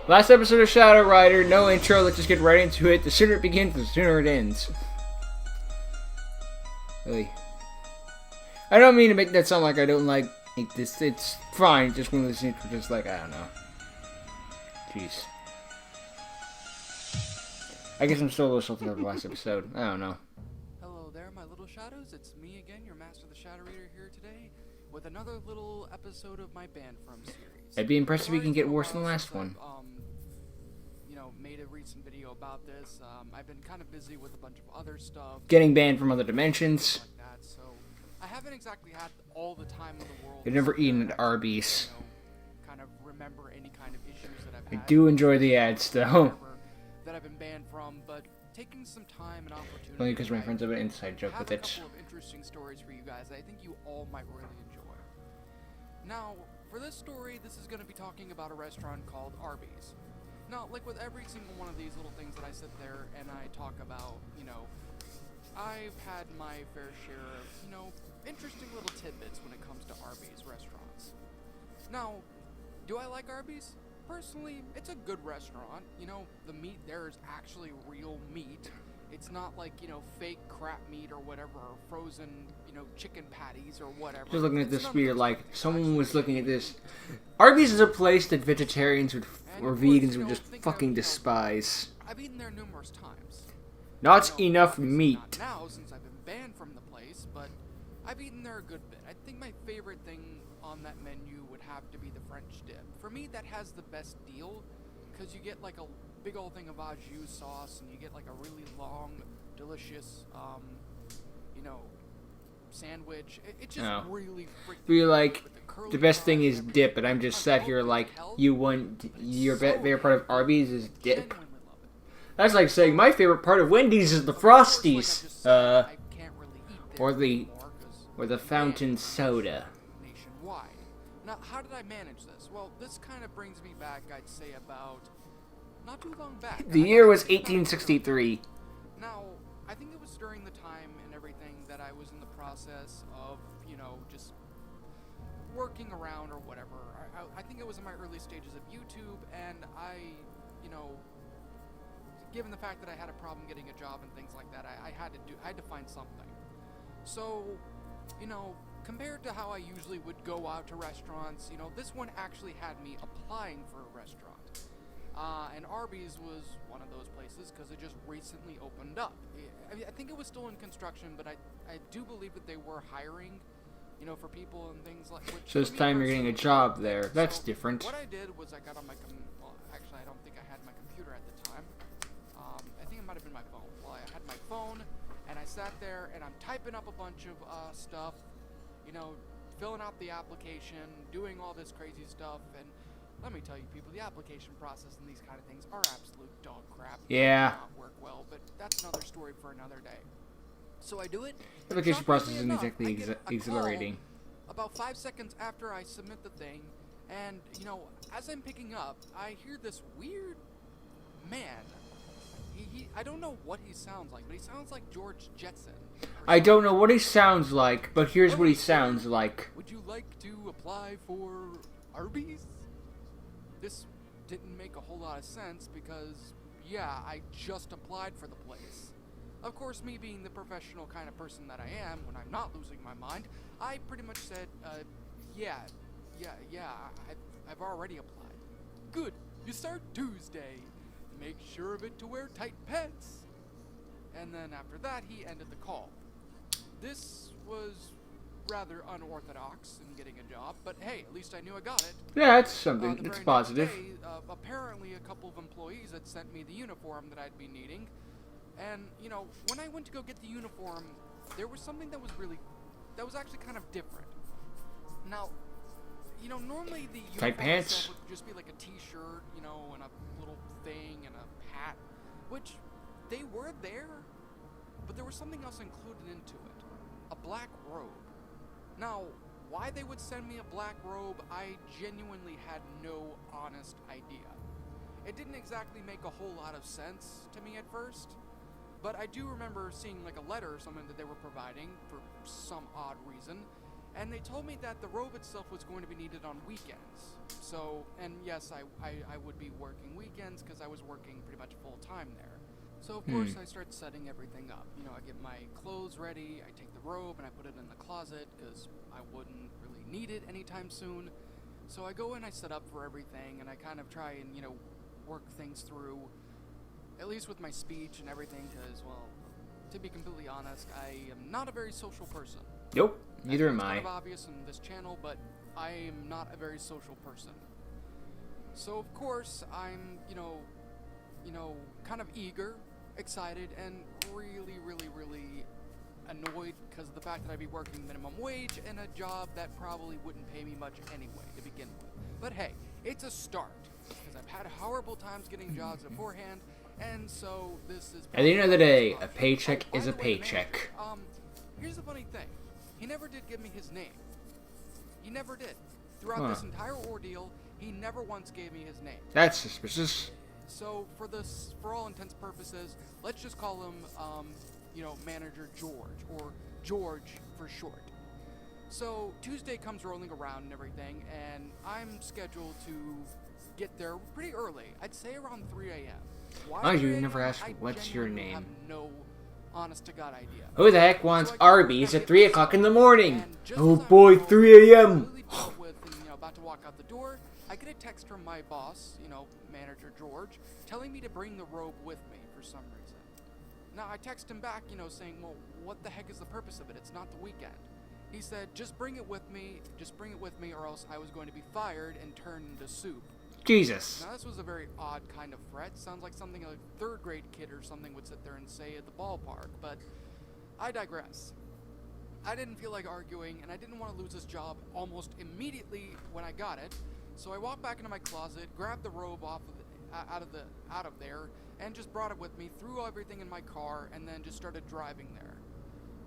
Last episode of Shadow Rider, no intro, let's just get right into it. The sooner it begins, the sooner it ends. Really. I don't mean to make that sound like I don't like this. It's fine, just one of those things where just like, I don't know. Jeez. I guess I'm still a little salty over the last episode. I don't know. Hello there, my little shadows. It's me again, your Master the Shadow Reader here today, with another little episode of my Banned From series. I'd be impressed if we can get worse than the last one. Made a recent video about this. I've been kind of busy with a bunch of other stuff. Getting banned from other dimensions. Like that, so I haven't exactly had all the time in the world. You've never eaten at Arby's. Kind of remember any kind of issues that I've had. I do enjoy the ads, though. That I've been banned from, but taking some time and opportunity. Only because my friends have an inside joke with it. I have a couple of interesting stories for you guys that I think you all might really enjoy. Now, for this story, this is going to be talking about a restaurant called Arby's. Now, like with every single one of these little things that I sit there and I talk about, I've had my fair share of, interesting little tidbits when it comes to Arby's restaurants. Now, do I like Arby's? Personally, it's a good restaurant. The meat there is actually real meat. It's not like, fake crap meat or whatever, or frozen, chicken patties or whatever. Just looking at this spear, like, someone was looking at this. Arby's is a place that vegetarians or vegans would just fucking despise. I've eaten there numerous times. Not enough meat. Not now, since I've been banned from the place, but I've eaten there a good bit. I think my favorite thing on that menu would have to be the French dip. For me, that has the best deal, because you get like a big old thing of au jus sauce, and you get like a really long, delicious, sandwich. It's just really freaking You're like, the best thing is dip, and I'm just sat here like, your favorite part of Arby's is dip. That's like saying my favorite part of Wendy's is the Frosties, or the fountain soda. Nationwide. Now, how did I manage this? Well, this kind of brings me back, I'd say, about not too long back. The year was 1863. Now, I think it was during the time and everything that I was in the process of, just working around or whatever. I think it was in my early stages of YouTube, and I, given the fact that I had a problem getting a job and things like that, I had to find something. So, compared to how I usually would go out to restaurants, this one actually had me applying for a restaurant. And Arby's was one of those places because it just recently opened up. I think it was still in construction, but I do believe that they were hiring, for people and things like. So this time you're getting a job there. That's different. What I did was I got on my actually I don't think I had my computer at the time. I think it might have been my phone. Well, I had my phone, and I sat there and I'm typing up a bunch of stuff, filling out the application, doing all this crazy stuff, and let me tell you, people, the application process and these kind of things are absolute dog crap. Yeah. They do not work well, but that's another story for another day. So I do it. The application process isn't exactly exhilarating. About 5 seconds after I submit the thing, and, as I'm picking up, I hear this weird man. I don't know what he sounds like, but he sounds like George Jetson. I don't know what he sounds like, but here's what he sounds like. Would you like to apply for Arby's? This didn't make a whole lot of sense because, yeah, I just applied for the place. Of course, me being the professional kind of person that I am, when I'm not losing my mind, I pretty much said, yeah, I've already applied. Good, you start Tuesday. Make sure of it to wear tight pants. And then after that, he ended the call. This was rather unorthodox in getting a job, but hey, at least I knew I got it. Yeah, it's something. It's positive. Day, apparently a couple of employees had sent me the uniform that I'd be needing. And, when I went to go get the uniform, there was something that was actually kind of different. Now, normally the uniform tight pants would just be like a t-shirt, and a little thing and a hat, which they were there, but there was something else included into it. A black robe. Now, why they would send me a black robe, I genuinely had no honest idea. It didn't exactly make a whole lot of sense to me at first, but I do remember seeing like a letter or something that they were providing for some odd reason, And they told me that the robe itself was going to be needed on weekends. So, and yes, I would be working weekends because I was working pretty much full time there. So, of course, I start setting everything up. You know, I get my clothes ready, I take the robe and I put it in the closet because I wouldn't really need it anytime soon. So I go and I set up for everything and I kind of try and, you know, work things through, at least with my speech and everything, because, well, to be completely honest, I am not a very social person. Nope, neither am It's kind I. of obvious in this channel, but I am not a very social person. So of course I'm, you know, kind of eager, excited, and really annoyed because of the fact that I'd be working minimum wage in a job that probably wouldn't pay me much anyway to begin with. But hey, it's a start because I've had horrible times getting jobs beforehand, and so this is. At the end of the day, a paycheck is a paycheck. Here's the funny thing. He never did give me his name. He never did. Throughout this entire ordeal, he never once gave me his name. That's suspicious. So for all intents and purposes, let's just call him, you know, Manager George, or George for short. So Tuesday comes rolling around and everything, and I'm scheduled to get there pretty early. I'd say around 3 a.m. Why You 3 a.m.? never asked I what's your genuinely have name. no honest to God idea. Who the heck wants Arby's at 3 o'clock in the morning? And just Oh as I'm boy, about 3 a.m. completely dealt with and, you know, about to walk out the door, I get a text from my boss, you know, Manager George, telling me to bring the robe with me for some reason. Now, I text him back, you know, saying, well, what the heck is the purpose of it? It's not the weekend. He said, just bring it with me, or else I was going to be fired and turned into soup. Jesus. Now, this was a very odd kind of threat. Sounds like something a third-grade kid or something would sit there and say at the ballpark, but I digress. I didn't feel like arguing, and I didn't want to lose this job almost immediately when I got it, so I walked back into my closet, grabbed the robe out of there, and just brought it with me, threw everything in my car, and then just started driving there.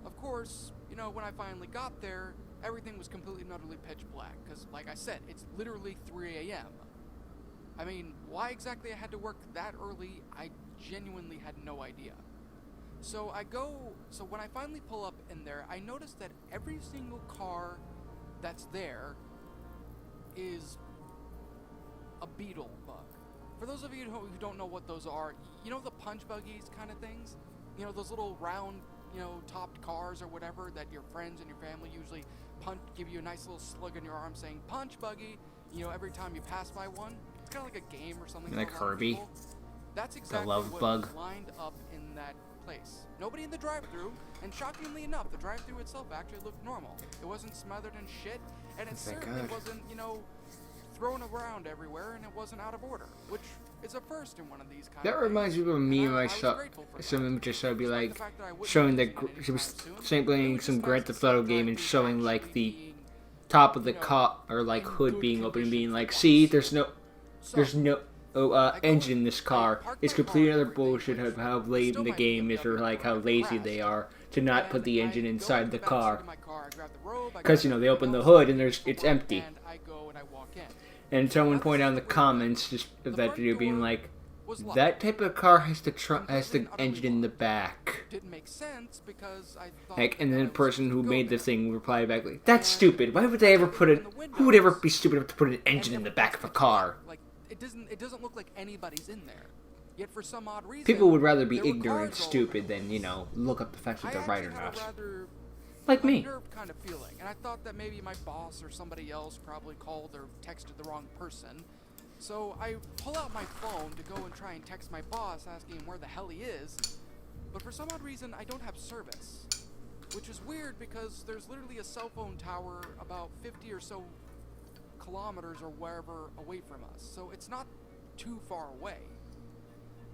Of course, you know, when I finally got there, everything was completely and utterly pitch black, because, like I said, it's literally 3 a.m. I mean, why exactly I had to work that early, I genuinely had no idea. So when I finally pull up in there, I notice that every single car that's there is a beetle bug. For those of you who don't know what those are, you know the punch buggies kind of things? You know, those little round, you know, topped cars or whatever that your friends and your family usually give you a nice little slug in your arm saying, punch buggy, you know, every time you pass by one. It's kind of like a game or something. Like Arby? That's exactly love what bug. was lined up in that place. Nobody in the drive-thru, and shockingly enough, the drive-thru itself actually looked normal. It wasn't smothered in shit, and it certainly wasn't, you know, thrown around everywhere, and it wasn't out of order, which is a first in one of these kind of That reminds me of a meme I saw. Some images should be like showing the she was playing some Grand Theft Auto game and showing like the top of the car or like hood being open and being like, see, there's no engine in this car. It's completely other bullshit of how late in the game is or like how lazy they are to not put the engine inside the car. Because, you know, they open the hood and it's empty. And someone pointed out in the comments just of that video being like, that type of car has the engine in the back. Didn't make sense because I thought Like, and then the person who made the thing replied back like, that's stupid. Why would they ever put it? Who would ever be stupid enough to put an engine in the back of a car? Like, it doesn't look like anybody's in there. Yet for some odd reason, People would rather be there were ignorant, cars all stupid over the than, you know, look up the fact that they're right or I actually not. had a rather Like me. unnerved kind of feeling, and I thought that maybe my boss or somebody else probably called or texted the wrong person. So I pull out my phone to go and try and text my boss asking him where the hell he is, but for some odd reason I don't have service, which is weird because there's literally a cell phone tower about 50 or so kilometers or wherever away from us, so it's not too far away.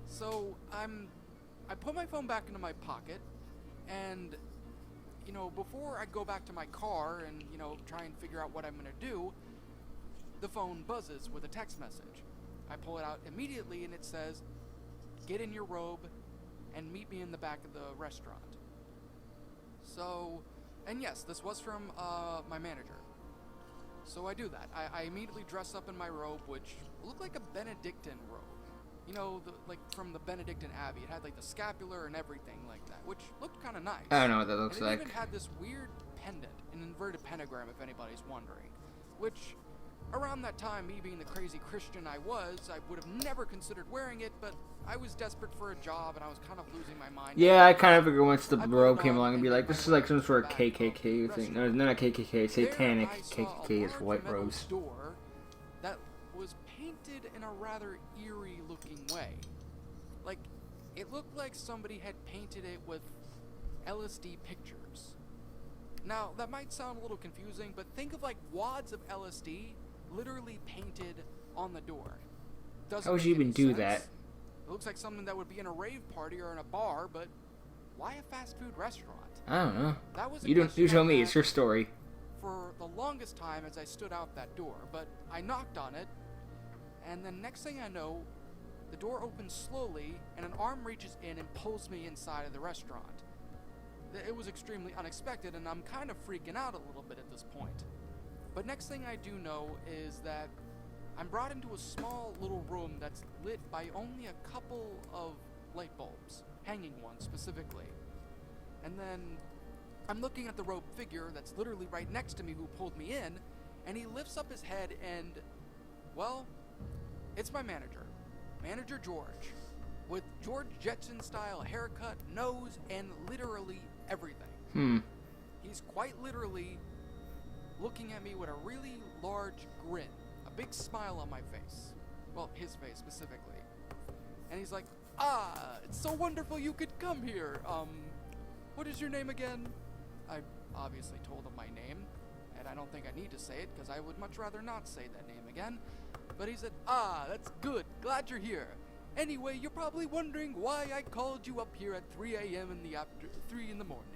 So I put my phone back into my pocket, and you know, before I go back to my car and, you know, try and figure out what I'm gonna do, the phone buzzes with a text message. I pull it out immediately and it says, get in your robe and meet me in the back of the restaurant. So, and yes, this was from my manager. So I do that. I immediately dress up in my robe, which looked like a Benedictine robe. You know, like from the Benedictine Abbey. It had like the scapular and everything like that, which looked kind of nice. I don't know what that looks and it like. even had this weird pendant, an inverted pentagram if anybody's wondering, which around that time, me being the crazy Christian I would have never considered wearing it, but I was desperate for a job and I was kind of losing my mind. Yeah, I kind of figured once the robe came along and be like, this is like some sort of KKK thing. No, not KKK, satanic. KKK is white robes. Door that was painted in a rather eerie looking way. Like, it looked like somebody had painted it with LSD pictures. Now, that might sound a little confusing, but think of like wads of LSD literally painted on the door. How would you even do that? It looks like something that would be in a rave party or in a bar, but why a fast food restaurant? I don't know. That was You tell me. It's your story. For the longest time as I stood out that door, but I knocked on it, and then next thing I know, the door opens slowly, and an arm reaches in and pulls me inside of the restaurant. It was extremely unexpected, and I'm kind of freaking out a little bit at this point. But next thing I do know is that I'm brought into a small little room that's lit by only a couple of light bulbs, hanging ones specifically. And then I'm looking at the robed figure that's literally right next to me who pulled me in, and he lifts up his head and, well, it's my manager, Manager George, with George Jetson-style haircut, nose, and literally everything. He's quite literally looking at me with a really large grin, a big smile on my face. Well, his face specifically. And he's like, it's so wonderful you could come here. What is your name again? I obviously told him my name, and I don't think I need to say it because I would much rather not say that name again. But he said, that's good. Glad you're here. Anyway, you're probably wondering why I called you up here at 3 a.m. in 3 in the morning.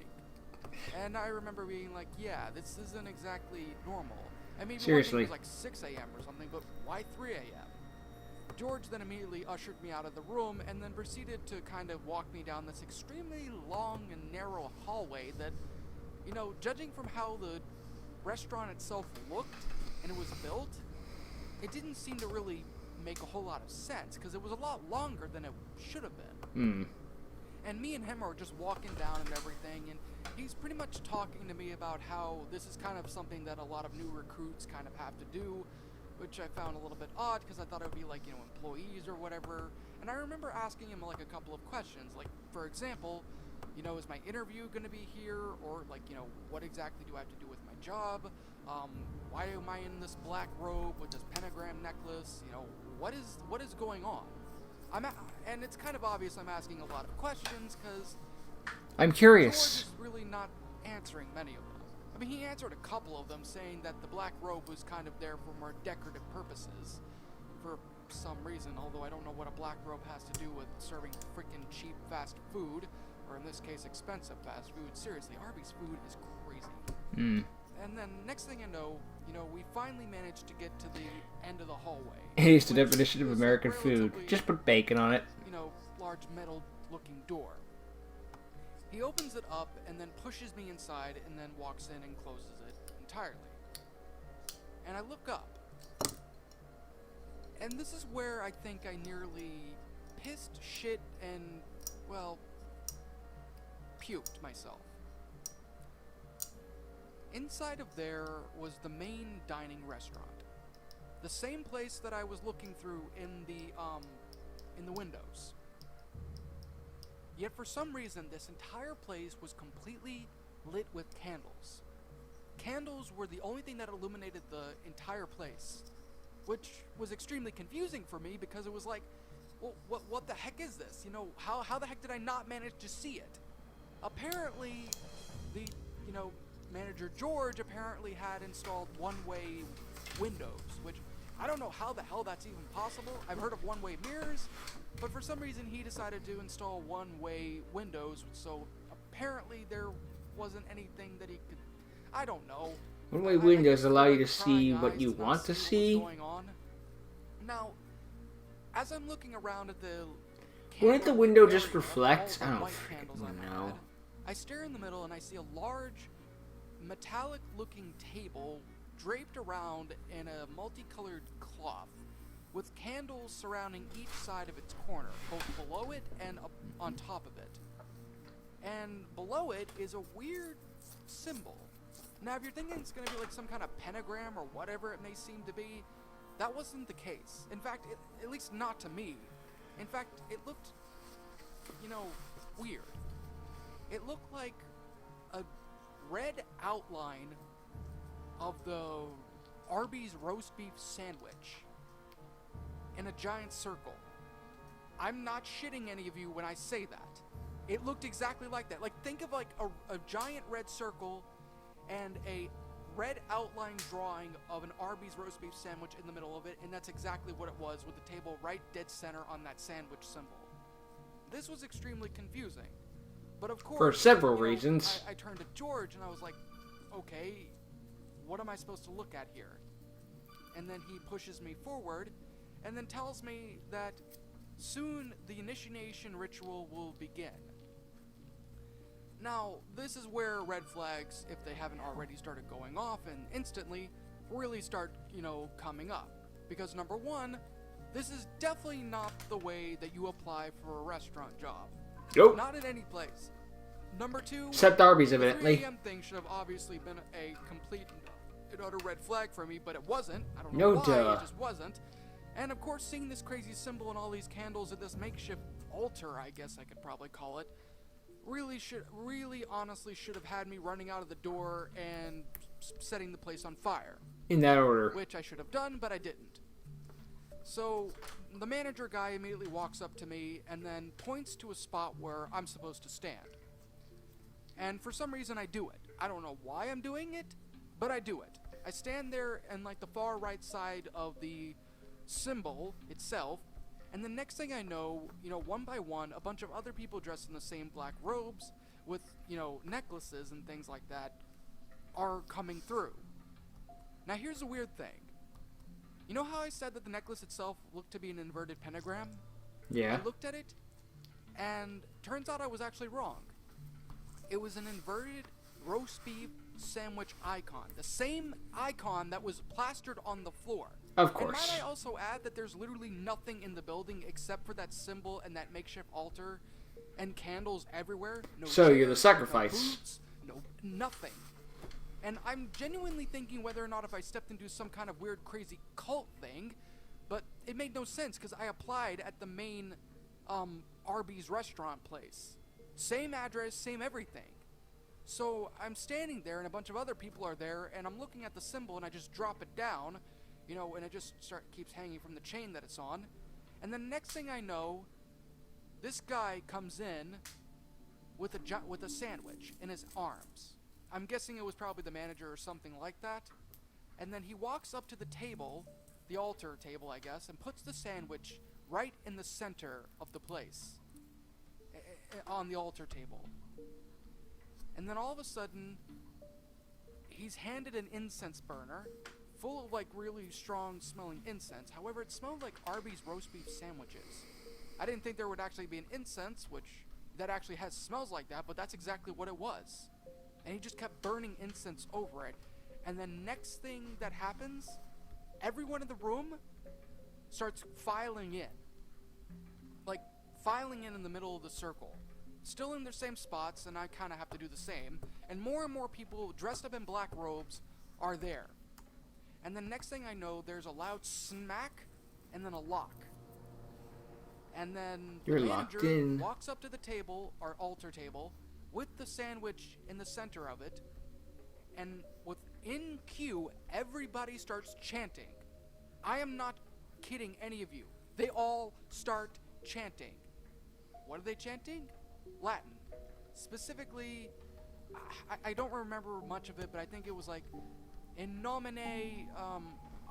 And I remember being like, yeah, this isn't exactly normal. I mean, seriously, it was like 6 a.m. or something, but why 3 a.m.? George then immediately ushered me out of the room and then proceeded to kind of walk me down this extremely long and narrow hallway that, you know, judging from how the restaurant itself looked and it was built, it didn't seem to really make a whole lot of sense because it was a lot longer than it should have been. And me and him are just walking down and everything, and he's pretty much talking to me about how this is kind of something that a lot of new recruits kind of have to do, which I found a little bit odd because I thought it would be like, you know, employees or whatever. And I remember asking him like a couple of questions, like, for example, you know, is my interview going to be here? Or like, you know, what exactly do I have to do with my job? Why am I in this black robe with this pentagram necklace? You know, what is going on? And it's kind of obvious I'm asking a lot of questions because I'm curious. George is really not answering many of them. I mean, he answered a couple of them saying that the black robe was kind of there for more decorative purposes for some reason, although I don't know what a black robe has to do with serving freaking cheap fast food, or in this case, expensive fast food. Seriously, Arby's food is crazy. And then next thing I know, you know, we finally managed to get to the end of the hallway. Here's the definition of American food. Just put bacon on it. You know, large metal-looking door. He opens it up and then pushes me inside and then walks in and closes it entirely. And I look up. And this is where I think I nearly pissed, shit, and, well, puked myself. Inside of there was the main dining restaurant. The same place that I was looking through in the windows. Yet for some reason, this entire place was completely lit with candles. Candles were the only thing that illuminated the entire place, which was extremely confusing for me because it was like, well, what the heck is this? You know, how the heck did I not manage to see it? Apparently, Manager George apparently had installed one-way windows, which I don't know how the hell that's even possible. I've heard of one-way mirrors, but for some reason he decided to install one-way windows, so apparently there wasn't anything that he could... I don't know. One-way windows allow you to see what you want to see. Going on. Now, as I'm looking around at the... Wouldn't the window just reflect? I don't know. I stare in the middle and I see a large metallic-looking table draped around in a multicolored cloth with candles surrounding each side of its corner, both below it and up on top of it. And below it is a weird symbol. Now, if you're thinking it's going to be like some kind of pentagram or whatever it may seem to be, that wasn't the case. In fact, at least not to me. In fact, it looked, weird. It looked like a red outline of the Arby's roast beef sandwich in a giant circle. I'm not shitting any of you when I say that. It looked exactly like that. Like, think of like a giant red circle and a red outline drawing of an Arby's roast beef sandwich in the middle of it, and that's exactly what it was, with the table right dead center on that sandwich symbol. This was extremely confusing. But of course, for several reasons. I turned to George and I was like, okay, what am I supposed to look at here? And then he pushes me forward and then tells me that soon the initiation ritual will begin. Now, this is where red flags, if they haven't already started going off and instantly, really start, coming up. Because number one, this is definitely not the way that you apply for a restaurant job. Nope. Not in any place. Number two, Except Arby's, the evidently. 3 a.m. thing should have obviously been a complete and utter red flag for me, but it wasn't. I don't know why, it just wasn't. And of course, seeing this crazy symbol and all these candles at this makeshift altar, I guess I could probably call it, really honestly should have had me running out of the door and setting the place on fire. In that order. Which I should have done, but I didn't. So, the manager guy immediately walks up to me and then points to a spot where I'm supposed to stand. And for some reason I do it. I don't know why I'm doing it, but I do it. I stand there in like the far right side of the symbol itself, and the next thing I know, one by one, a bunch of other people dressed in the same black robes with, necklaces and things like that are coming through. Now here's the weird thing. You know how I said that the necklace itself looked to be an inverted pentagram? Yeah. I looked at it, and turns out I was actually wrong. It was an inverted roast beef sandwich icon. The same icon that was plastered on the floor. Of course. And might I also add that there's literally nothing in the building except for that symbol and that makeshift altar and candles everywhere. No So you're the chairs, sacrifice. No boots, nothing. And I'm genuinely thinking whether or not if I stepped into some kind of weird, crazy cult thing, but it made no sense because I applied at the main Arby's restaurant place. Same address, same everything. So I'm standing there and a bunch of other people are there, and I'm looking at the symbol and I just drop it down, and it just keeps hanging from the chain that it's on. And then next thing I know, this guy comes in with a sandwich in his arms. I'm guessing it was probably the manager or something like that. And then he walks up to the table, the altar table, I guess, and puts the sandwich right in the center of the place, on the altar table. And then all of a sudden, he's handed an incense burner full of like really strong smelling incense. However, it smelled like Arby's roast beef sandwiches. I didn't think there would actually be an incense, that actually smells like that, but that's exactly what it was. And he just kept burning incense over it. And then next thing that happens, everyone in the room starts filing in. Like, filing in the middle of the circle. Still in their same spots, and I kind of have to do the same. And more people dressed up in black robes are there. And then next thing I know, there's a loud smack, and then a lock. And then the manager walks up to the table, our altar table, with the sandwich in the center of it, and within cue, everybody starts chanting. I am not kidding any of you. They all start chanting. What are they chanting? Latin. Specifically, I don't remember much of it, but I think it was like, in nomine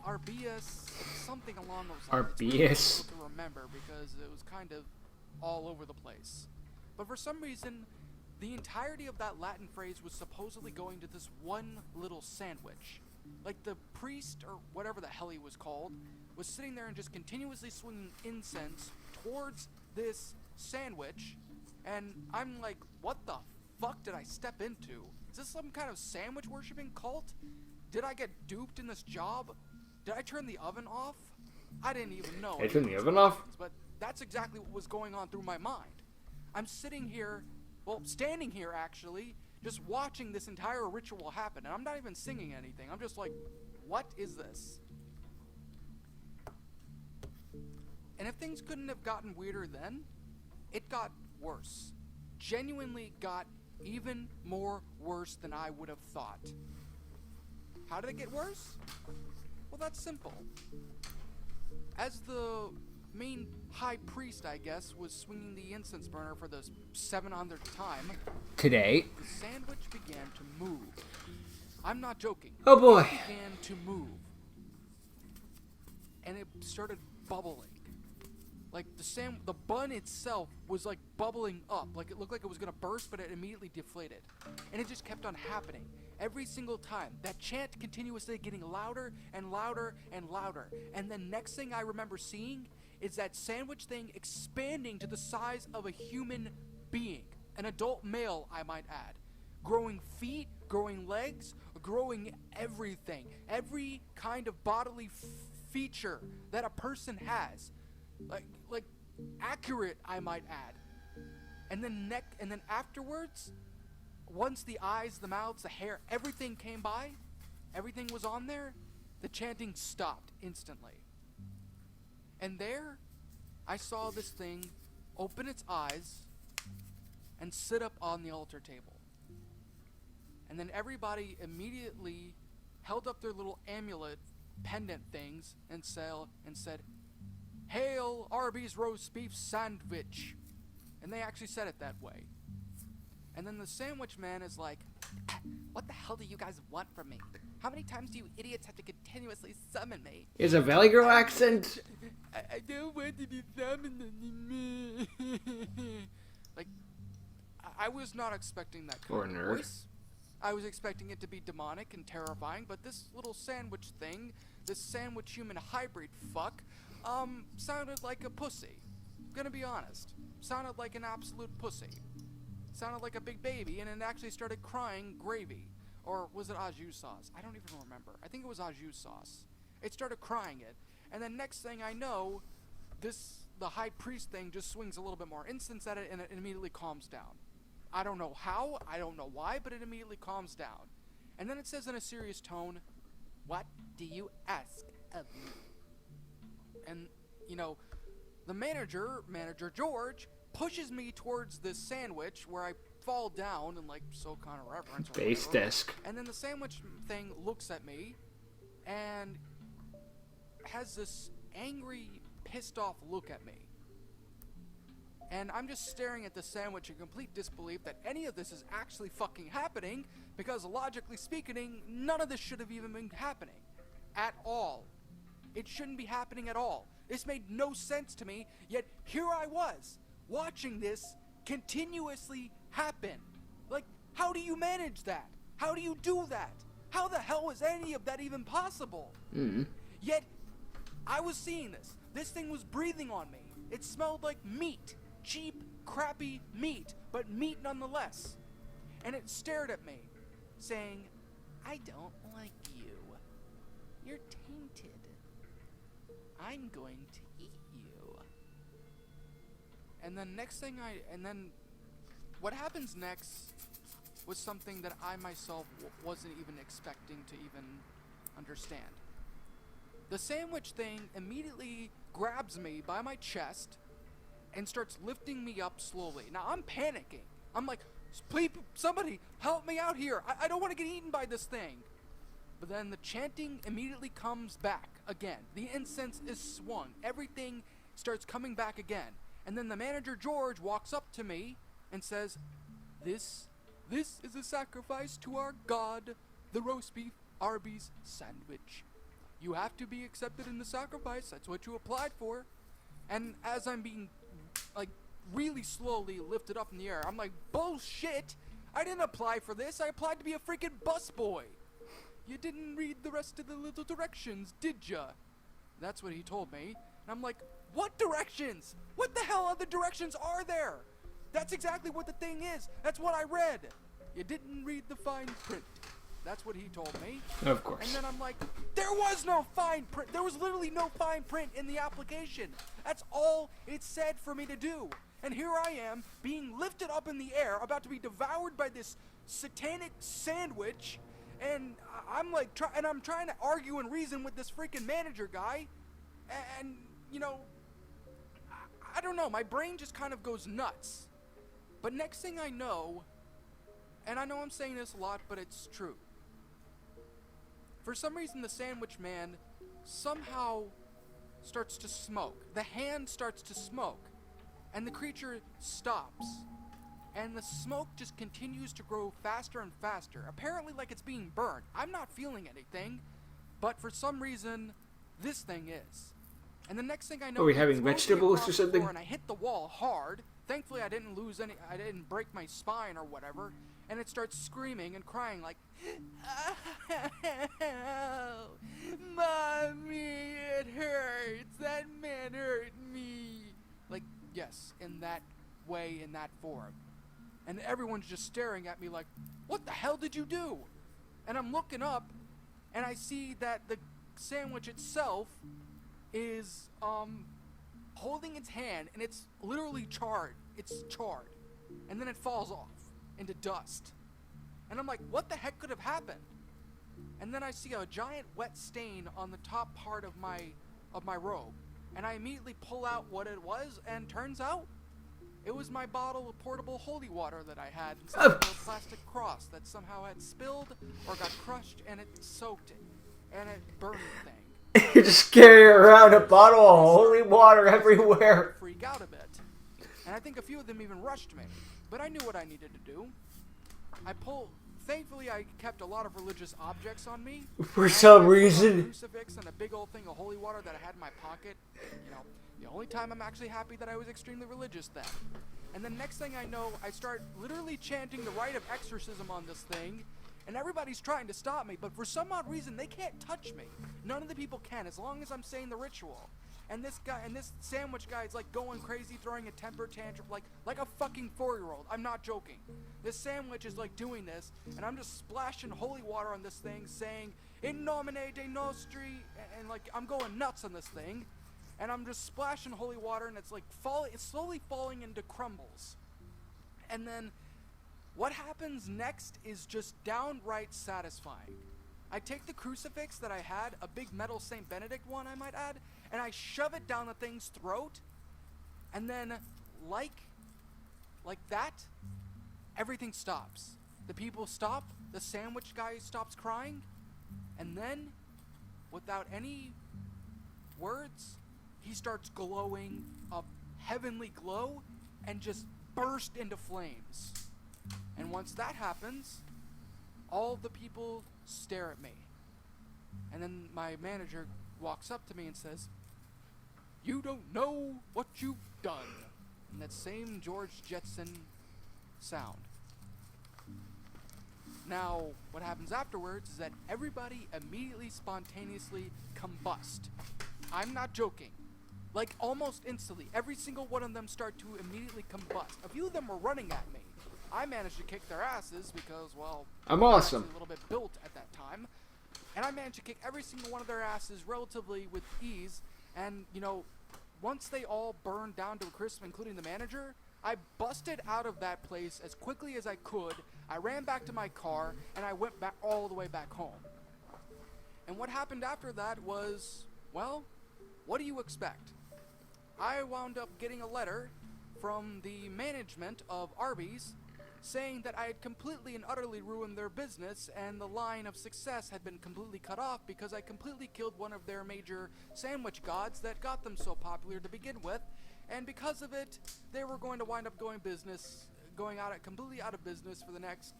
Arbius, something along those lines. Arbius. It's really difficult to remember because it was kind of all over the place. But for some reason, the entirety of that Latin phrase was supposedly going to this one little sandwich. Like the priest, or whatever the hell he was called, was sitting there and just continuously swinging incense towards this sandwich. And I'm like, what the fuck did I step into? Is this some kind of sandwich worshipping cult? Did I get duped in this job? Did I turn the oven off? I didn't even know. I turned the oven off? But that's exactly what was going on through my mind. I'm sitting here, standing here actually, just watching this entire ritual happen, and I'm not even singing anything. I'm just like, what is this? And if things couldn't have gotten weirder then, it got worse. Genuinely got even more worse than I would have thought. How did it get worse? Well, that's simple. As the main high priest, I guess, was swinging the incense burner for the 700th time, Today. the sandwich began to move. I'm not joking. Oh boy. It began to move. And it started bubbling. Like the bun itself was like bubbling up. Like it looked like it was gonna burst, but it immediately deflated. And it just kept on happening. Every single time. That chant continuously getting louder and louder and louder. And the next thing I remember seeing is that sandwich thing expanding to the size of a human being. An adult male, I might add. Growing feet, growing legs, growing everything. Every kind of bodily feature that a person has. Like accurate, I might add. And then afterwards, once the eyes, the mouths, the hair, everything came by, everything was on there, the chanting stopped instantly. And there, I saw this thing open its eyes and sit up on the altar table. And then everybody immediately held up their little amulet pendant things and said, "Hail Arby's roast beef sandwich." And they actually said it that way. And then the sandwich man is like, "What the hell do you guys want from me? How many times do you idiots have to continuously summon me?" Is a Valley Girl accent? I don't want to be summoned anymore. Like, I was not expecting that kind Or of nerd. voice. I was expecting it to be demonic and terrifying, but this little sandwich thing, this sandwich human hybrid fuck, sounded like a pussy. Gonna be honest. Sounded like an absolute pussy. Sounded like a big baby, and it actually started crying gravy. Or was it au jus sauce? I don't even remember. I think it was au jus sauce. It started crying it, and then next thing I know, the high priest thing just swings a little bit more incense at it, and it immediately calms down. I don't know how, I don't know why, but it immediately calms down. And then it says in a serious tone, "What do you ask of me?" And, you know, the manager George, pushes me towards this sandwich where I fall down and like so kind of reverence. Base desk. And then the sandwich thing looks at me and has this angry, pissed off look at me. And I'm just staring at the sandwich in complete disbelief that any of this is actually fucking happening, because logically speaking, none of this should have even been happening. At all. It shouldn't be happening at all. This made no sense to me, yet here I was, watching this continuously happen. Like, how do you manage that? How do you do that? How the hell is any of that even possible? Yet, I was seeing this. This thing was breathing on me. It smelled like meat. Cheap, crappy meat, but meat nonetheless. And it stared at me, saying, "I don't like you. You're tainted. I'm going to eat you." And then what happens next was something that I myself wasn't even expecting to even understand. The sandwich thing immediately grabs me by my chest and starts lifting me up slowly. Now I'm panicking. I'm like, "Please, somebody help me out here. I don't want to get eaten by this thing." But then the chanting immediately comes back again. The incense is swung. Everything starts coming back again. And then the manager George walks up to me and says, This is a sacrifice to our God, the roast beef Arby's sandwich. You have to be accepted in the sacrifice. That's what you applied for." And as I'm being, like, really slowly lifted up in the air, I'm like, "Bullshit! I didn't apply for this. I applied to be a freaking busboy. You didn't read the rest of the little directions, did ya?" That's what he told me. And I'm like, "What directions? What the hell other directions are there? That's exactly what the thing is. That's what I read. You didn't read the fine print." That's what he told me. Of course. And then I'm like, there was no fine print. There was literally no fine print in the application. That's all it said for me to do. And here I am, being lifted up in the air, about to be devoured by this satanic sandwich, and I'm like, I'm trying to argue and reason with this freaking manager guy, and you know, I don't know, my brain just kind of goes nuts. But next thing I know, and I know I'm saying this a lot, but it's true. For some reason, the sandwich man somehow starts to smoke. The hand starts to smoke, and the creature stops. And the smoke just continues to grow faster and faster, apparently like it's being burned. I'm not feeling anything, but for some reason, this thing is. And the next thing I know, are we having vegetables or something? And I hit the wall hard. Thankfully, I didn't break my spine or whatever. And it starts screaming and crying like, "Oh, Mommy, it hurts. That man hurt me." Like, yes, in that way, in that form. And everyone's just staring at me like, "What the hell did you do?" And I'm looking up, and I see that the sandwich itself is holding its hand, and it's literally charred. It's charred. And then it falls off into dust. And I'm like, what the heck could have happened? And then I see a giant wet stain on the top part of my robe. And I immediately pull out what it was, and turns out it was my bottle of portable holy water that I had inside of a plastic cross that somehow had spilled or got crushed, and it soaked it. And it burned the thing. You're just carrying around a bottle of holy water everywhere. Freak out a bit. And I think a few of them even rushed me. But I knew what I needed to do. Thankfully, I kept a lot of religious objects on me. For some A reason. crucifix and a big old thing of holy water that I had in my pocket. You know, the only time I'm actually happy that I was extremely religious then. And then next thing I know, I start literally chanting the rite of exorcism on this thing. And everybody's trying to stop me, but for some odd reason, they can't touch me. None of the people can, as long as I'm saying the ritual. And this sandwich guy is like going crazy, throwing a temper tantrum, like a fucking 4-year-old. I'm not joking. This sandwich is like doing this, and I'm just splashing holy water on this thing, saying, "In nomine Dei Nostri," and like I'm going nuts on this thing. And I'm just splashing holy water, and it's like it's slowly falling into crumbles. And then what happens next is just downright satisfying. I take the crucifix that I had, a big metal St. Benedict one I might add, and I shove it down the thing's throat, and then like that, everything stops. The people stop, the sandwich guy stops crying, and then, without any words, he starts glowing a heavenly glow and just burst into flames. And once that happens, all the people stare at me. And then my manager walks up to me and says, "You don't know what you've done." And that same George Jetson sound. Now, what happens afterwards is that everybody immediately spontaneously combust. I'm not joking. Like, almost instantly, every single one of them start to immediately combust. A few of them were running at me. I managed to kick their asses because, well, I'm awesome. I was a little bit built at that time. And I managed to kick every single one of their asses relatively with ease. And, you know, once they all burned down to a crisp, including the manager, I busted out of that place as quickly as I could. I ran back to my car, and I went back all the way back home. And what happened after that was, well, what do you expect? I wound up getting a letter from the management of Arby's saying that I had completely and utterly ruined their business, and the line of success had been completely cut off because I completely killed one of their major sandwich gods that got them so popular to begin with, and because of it, they were going to wind up completely out of business for the next,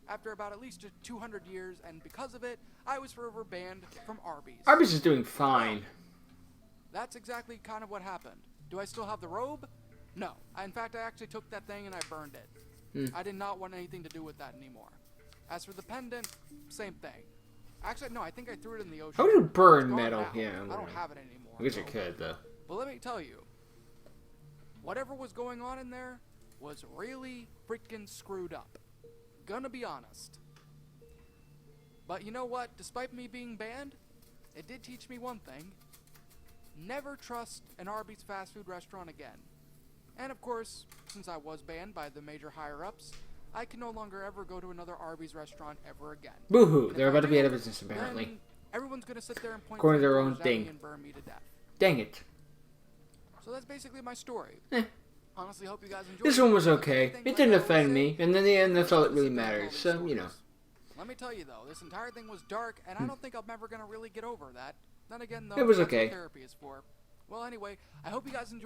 after about at least 200 years, and because of it, I was forever banned from Arby's. Arby's is doing fine. That's exactly kind of what happened. Do I still have the robe? No. In fact, I actually took that thing and I burned it. I did not want anything to do with that anymore. As for the pendant, same thing. Actually, no, I think I threw it in the ocean. How do you burn It's gone metal? now. Yeah, I don't have it anymore. I guess you could, though. But let me tell you, whatever was going on in there was really freaking screwed up. Gonna be honest. But you know what? Despite me being banned, it did teach me one thing. Never trust an Arby's fast food restaurant again. And of course, since I was banned by the major higher-ups, I can no longer ever go to another Arby's restaurant ever again. Boo-hoo, And they're if I about to be do, out of business, apparently. then everyone's gonna sit there and point According to their fingers own at me thing. and burn me to death. Dang it. So that's basically my story. Eh. Honestly, hope you guys enjoyed This it. one was If okay. anything, It like didn't I always offend say, me, and in the end, that's all that really sit there and tell matters. these So, you know. stories. Let me tell you though, this entire thing was dark, and I don't think I'm ever gonna really get over that. Then again, though, It was that's okay. what therapy is for. Well, anyway, I hope you guys enjoyed.